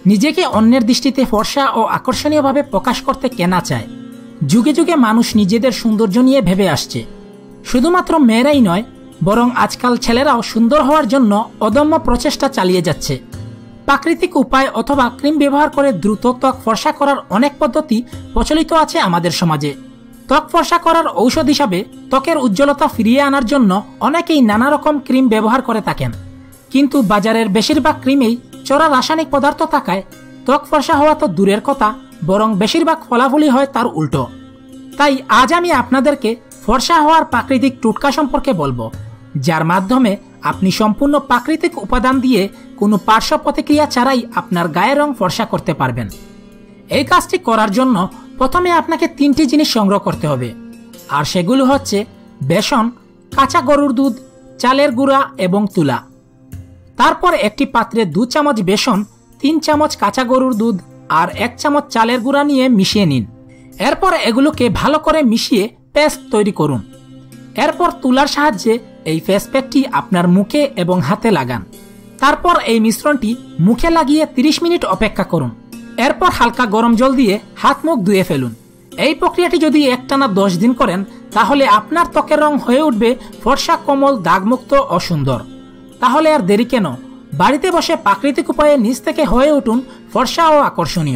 নিজেকে অন্যের দৃষ্টিতে ফর্সা ও আকর্ষণীয়ভাবে প্রকাশ করতে কে না চায়। যুগে যুগে মানুষ নিজেদের সৌন্দর্য নিয়ে ভেবে আসছে। শুধুমাত্র মেয়েরাই নয়, বরং আজকাল ছেলেরাও সুন্দর হওয়ার জন্য অদম্য প্রচেষ্টা চালিয়ে যাচ্ছে। প্রাকৃতিক উপায় অথবা ক্রিম ব্যবহার করে দ্রুত ত্বক ফর্সা করার অনেক পদ্ধতি প্রচলিত আছে আমাদের সমাজে। ত্বক ফর্সা করার ঔষধ হিসাবে ত্বকের উজ্জ্বলতা ফিরিয়ে আনার জন্য অনেকেই নানা রকম ক্রিম ব্যবহার করে থাকেন, কিন্তু বাজারের বেশিরভাগ ক্রিমেই চড়া রাসায়নিক পদার্থ থাকায় ত্বক ফর্সা হওয়া তো দূরের কথা, বরং বেশিরভাগ ফলাফলই হয় তার উল্টো। তাই আজ আমি আপনাদেরকে ফর্সা হওয়ার প্রাকৃতিক টোটকা সম্পর্কে বলবো, যার মাধ্যমে আপনি সম্পূর্ণ প্রাকৃতিক উপাদান দিয়ে কোনো পার্শ্ব প্রতিক্রিয়া ছাড়াই আপনার গায়ের রং ফর্সা করতে পারবেন। এই কাজটি করার জন্য প্রথমে আপনাকে 3টি জিনিস সংগ্রহ করতে হবে, আর সেগুলো হচ্ছে বেসন, কাঁচা গরুর দুধ, চালের গুঁড়া এবং তুলা। তারপর একটি পাত্রে 2 চামচ বেসন, 3 চামচ কাঁচা গরুর দুধ আর 1 চামচ চালের গুঁড়া নিয়ে মিশিয়ে নিন। এরপর এগুলোকে ভালো করে মিশিয়ে পেস্ট তৈরি করুন। এরপর তুলার সাহায্যে এই ফেস প্যাকটি আপনার মুখে এবং হাতে লাগান। তারপর এই মিশ্রণটি মুখে লাগিয়ে 30 মিনিট অপেক্ষা করুন। এরপর হালকা গরম জল দিয়ে হাত মুখ ধুয়ে ফেলুন। এই প্রক্রিয়াটি যদি একটানা 10 দিন করেন, তাহলে আপনার ত্বকের রং হয়ে উঠবে ফর্সা, কোমল, দাগমুক্ত ও সুন্দর। তাহলে আর দেরি কেন, বাড়িতে বসে প্রাকৃতিক উপায়ে নিজ থেকে হয়ে উঠুন ফর্সা ও আকর্ষণীয়।